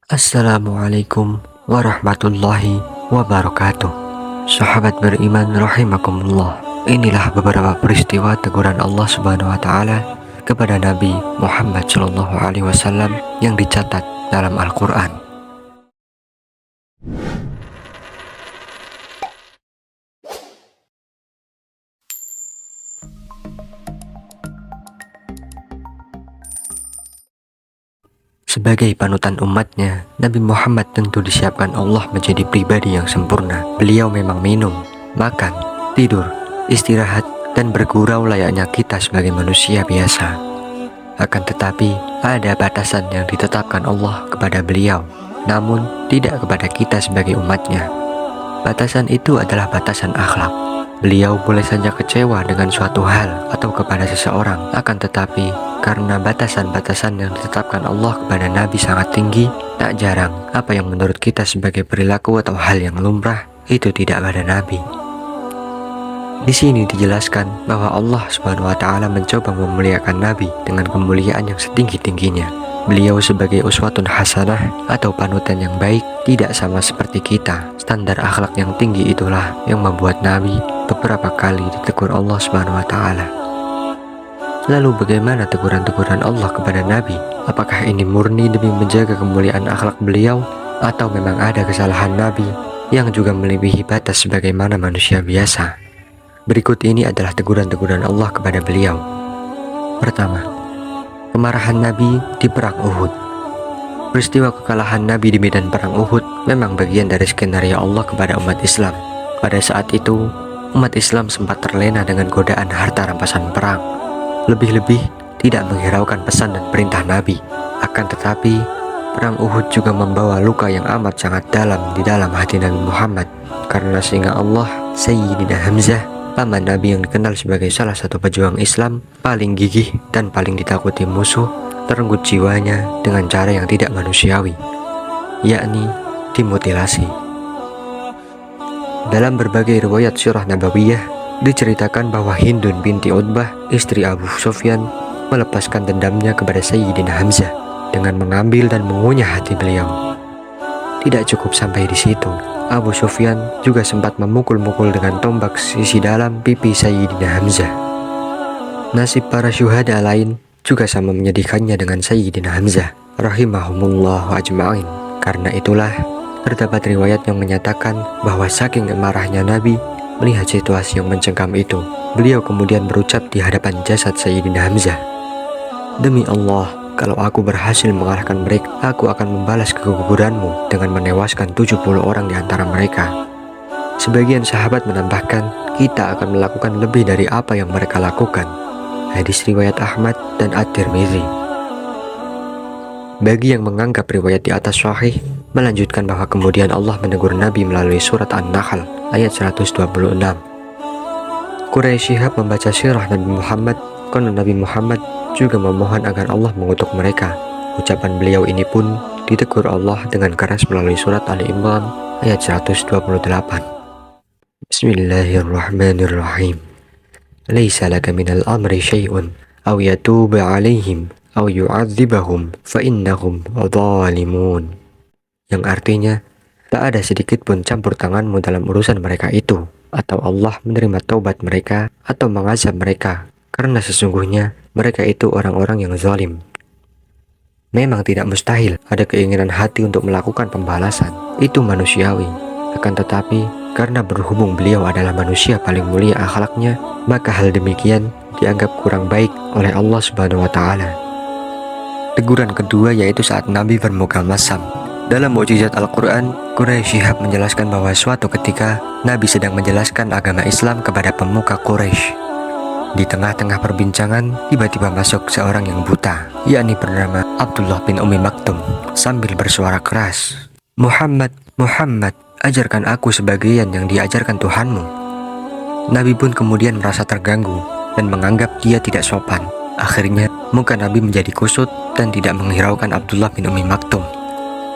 Assalamualaikum warahmatullahi wabarakatuh. Sahabat beriman rahimakumullah. Inilah beberapa peristiwa teguran Allah Subhanahu wa taala kepada Nabi Muhammad Shallallahu alaihi wasallam yang dicatat dalam Al-Qur'an. Sebagai panutan umatnya, Nabi Muhammad tentu disiapkan Allah menjadi pribadi yang sempurna. Beliau memang minum, makan, tidur, istirahat, dan bergurau layaknya kita sebagai manusia biasa. Akan tetapi, ada batasan yang ditetapkan Allah kepada beliau, namun tidak kepada kita sebagai umatnya. Batasan itu adalah batasan akhlak. Beliau boleh saja kecewa dengan suatu hal atau kepada seseorang, akan tetapi karena batasan-batasan yang ditetapkan Allah kepada Nabi sangat tinggi, tak jarang apa yang menurut kita sebagai perilaku atau hal yang lumrah itu tidak pada Nabi. Di sini dijelaskan bahwa Allah Subhanahu wa taala mencoba memuliakan Nabi dengan kemuliaan yang setinggi-tingginya. Beliau sebagai uswatun hasanah atau panutan yang baik tidak sama seperti kita. Standar akhlak yang tinggi itulah yang membuat Nabi beberapa kali ditegur Allah Subhanahu wa taala. Lalu bagaimana teguran-teguran Allah kepada Nabi? Apakah ini murni demi menjaga kemuliaan akhlak beliau, atau memang ada kesalahan Nabi yang juga melebihi batas sebagaimana manusia biasa? Berikut ini adalah teguran-teguran Allah kepada beliau. Pertama, kemarahan Nabi di Perang Uhud. Peristiwa kekalahan Nabi di medan Perang Uhud memang bagian dari skenario Allah kepada umat Islam. Pada saat itu, umat Islam sempat terlena dengan godaan harta rampasan perang. Lebih-lebih tidak menghiraukan pesan dan perintah Nabi. Akan tetapi, Perang Uhud juga membawa luka yang amat sangat dalam di dalam hati Nabi Muhammad. Karena sehingga Allah, Sayyidina Hamzah, paman Nabi yang dikenal sebagai salah satu pejuang Islam, paling gigih dan paling ditakuti musuh, terenggut jiwanya dengan cara yang tidak manusiawi, yakni dimutilasi. Dalam berbagai riwayat sirah nabawiyah, diceritakan bahwa Hindun binti Utbah, istri Abu Sufyan, melepaskan dendamnya kepada Sayyidina Hamzah dengan mengambil dan mengunyah hati beliau. Tidak cukup sampai di situ, Abu Sufyan juga sempat memukul-mukul dengan tombak sisi dalam pipi Sayyidina Hamzah. Nasib para syuhada lain juga sama menyedihkannya dengan Sayyidina Hamzah rahimahumullah ajma'in. Karena itulah terdapat riwayat yang menyatakan bahwa saking marahnya Nabi melihat situasi yang mencengkam itu, beliau kemudian berucap di hadapan jasad Sayyidina Hamzah, "Demi Allah, kalau aku berhasil mengalahkan mereka, aku akan membalas keguguranmu dengan menewaskan 70 orang di antara mereka." Sebagian sahabat menambahkan, kita akan melakukan lebih dari apa yang mereka lakukan. Hadis riwayat Ahmad dan At-Tirmidzi. Bagi yang menganggap riwayat di atas sahih, melanjutkan bahwa kemudian Allah menegur Nabi melalui surat An-Nahl ayat 126. Quraisy Shihab membaca sirah Nabi Muhammad, konon Nabi Muhammad juga memohon agar Allah mengutuk mereka. Ucapan beliau ini pun ditegur Allah dengan keras melalui surat Ali Imran ayat 128. Bismillahirrahmanirrahim. Laisa laka minal amri syai'un aw yatuba 'alaihim aw yu'adzibahum fa innahum dzalimun. Yang artinya, tak ada sedikit pun campur tanganmu dalam urusan mereka itu, atau Allah menerima taubat mereka atau mengazab mereka, karena sesungguhnya mereka itu orang-orang yang zalim. Memang tidak mustahil ada keinginan hati untuk melakukan pembalasan, itu manusiawi. Akan tetapi, karena berhubung beliau adalah manusia paling mulia akhlaknya, maka hal demikian dianggap kurang baik oleh Allah Subhanahu wa taala. Teguran kedua yaitu saat Nabi bermuka masam. Dalam mukjizat Al-Quran, Quraisy Shihab menjelaskan bahwa suatu ketika Nabi sedang menjelaskan agama Islam kepada pemuka Quraisy. Di tengah-tengah perbincangan, tiba-tiba masuk seorang yang buta, yakni bernama Abdullah bin Ummi Maktum, sambil bersuara keras, "Muhammad, Muhammad, ajarkan aku sebagian yang diajarkan Tuhanmu." Nabi pun kemudian merasa terganggu dan menganggap dia tidak sopan. Akhirnya, muka Nabi menjadi kusut dan tidak menghiraukan Abdullah bin Ummi Maktum.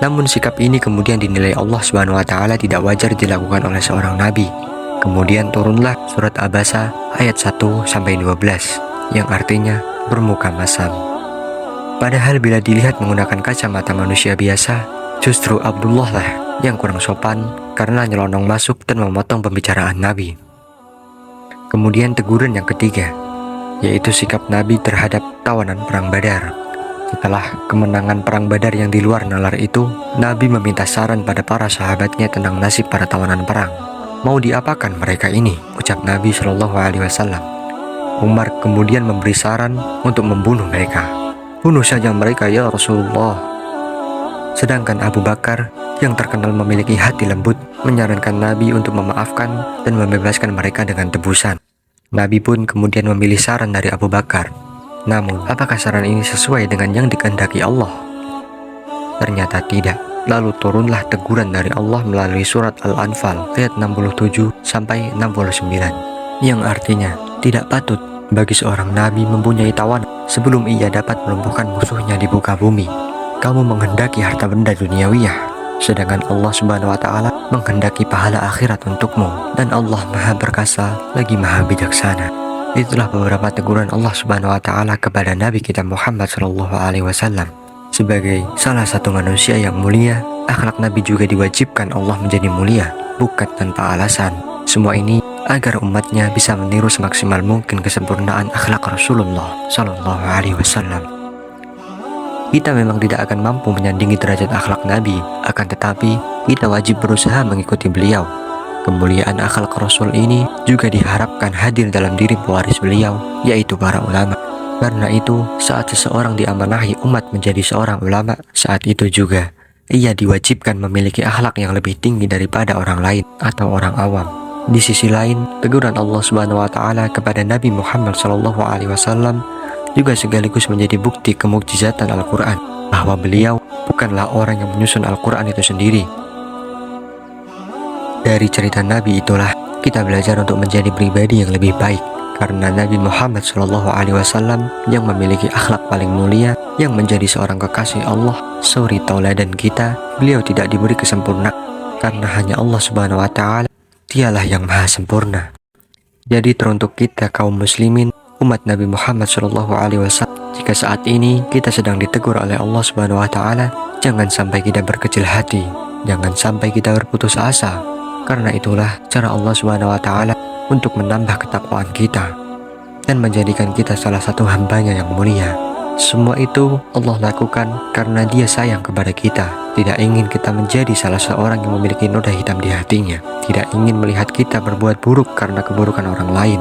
Namun sikap ini kemudian dinilai Allah Subhanahu wa taala tidak wajar dilakukan oleh seorang nabi. Kemudian turunlah surat Abasa ayat 1-12 yang artinya bermuka masam. Padahal bila dilihat menggunakan kacamata manusia biasa, Justru Abdullah lah yang kurang sopan karena nyelonong masuk dan memotong pembicaraan Nabi. Kemudian teguran yang ketiga, yaitu sikap Nabi terhadap tawanan perang Badar. Setelah kemenangan perang Badar yang di luar nalar itu, Nabi meminta saran pada para sahabatnya tentang nasib para tawanan perang. Mau diapakan mereka ini? Ucap Nabi Shallallahu Alaihi Wasallam. Umar kemudian memberi saran untuk membunuh mereka. Bunuh saja mereka ya Rasulullah. Sedangkan Abu Bakar yang terkenal memiliki hati lembut menyarankan Nabi untuk memaafkan dan membebaskan mereka dengan tebusan. Nabi pun kemudian memilih saran dari Abu Bakar. Namun, apakah saran ini sesuai dengan yang dikehendaki Allah? Ternyata tidak. Lalu turunlah teguran dari Allah melalui surat Al-Anfal ayat 67 sampai 69, yang artinya tidak patut bagi seorang nabi mempunyai tawanan sebelum ia dapat melumpuhkan musuhnya di muka bumi. Kamu menghendaki harta benda duniawiyah, sedangkan Allah Subhanahu wa Ta'ala menghendaki pahala akhirat untukmu, dan Allah Maha Perkasa lagi Maha Bijaksana. Itulah beberapa teguran Allah Subhanahu wa Ta'ala kepada Nabi kita Muhammad Shallallahu Alaihi Wasallam. Sebagai salah satu manusia yang mulia, akhlak Nabi juga diwajibkan Allah menjadi mulia, bukan tanpa alasan. Semua ini agar umatnya bisa meniru semaksimal mungkin kesempurnaan akhlak Rasulullah Shallallahu Alaihi Wasallam. Kita memang tidak akan mampu menyandingi derajat akhlak Nabi, akan tetapi kita wajib berusaha mengikuti beliau. Kemuliaan akhlak Rasul ini juga diharapkan hadir dalam diri pewaris beliau, yaitu para ulama. Karena itu, saat seseorang diamanahi umat menjadi seorang ulama, saat itu juga ia diwajibkan memiliki akhlak yang lebih tinggi daripada orang lain atau orang awam. Di sisi lain, teguran Allah Subhanahu wa Ta'ala kepada Nabi Muhammad Shallallahu Alaihi Wasallam juga sekaligus menjadi bukti kemukjizatan Al-Quran, bahwa beliau bukanlah orang yang menyusun Al-Quran itu sendiri. Dari cerita Nabi itulah kita belajar untuk menjadi pribadi yang lebih baik, karena Nabi Muhammad Shallallahu Alaihi Wasallam yang memiliki akhlak paling mulia, yang menjadi seorang kekasih Allah, suri tauladan kita. Beliau tidak diberi kesempurnaan, karena hanya Allah Subhanahu wa Ta'ala, dialah yang maha sempurna. Jadi teruntuk kita kaum muslimin, umat Nabi Muhammad Shallallahu Alaihi Wasallam, jika saat ini kita sedang ditegur oleh Allah Subhanahu wa Ta'ala, jangan sampai kita berkecil hati, jangan sampai kita berputus asa, karena itulah cara Allah Subhanahu wa Ta'ala untuk menambah ketakwaan kita dan menjadikan kita salah satu hambanya yang mulia. Semua itu Allah lakukan karena Dia sayang kepada kita, tidak ingin kita menjadi salah seorang yang memiliki noda hitam di hatinya, tidak ingin melihat kita berbuat buruk karena keburukan orang lain.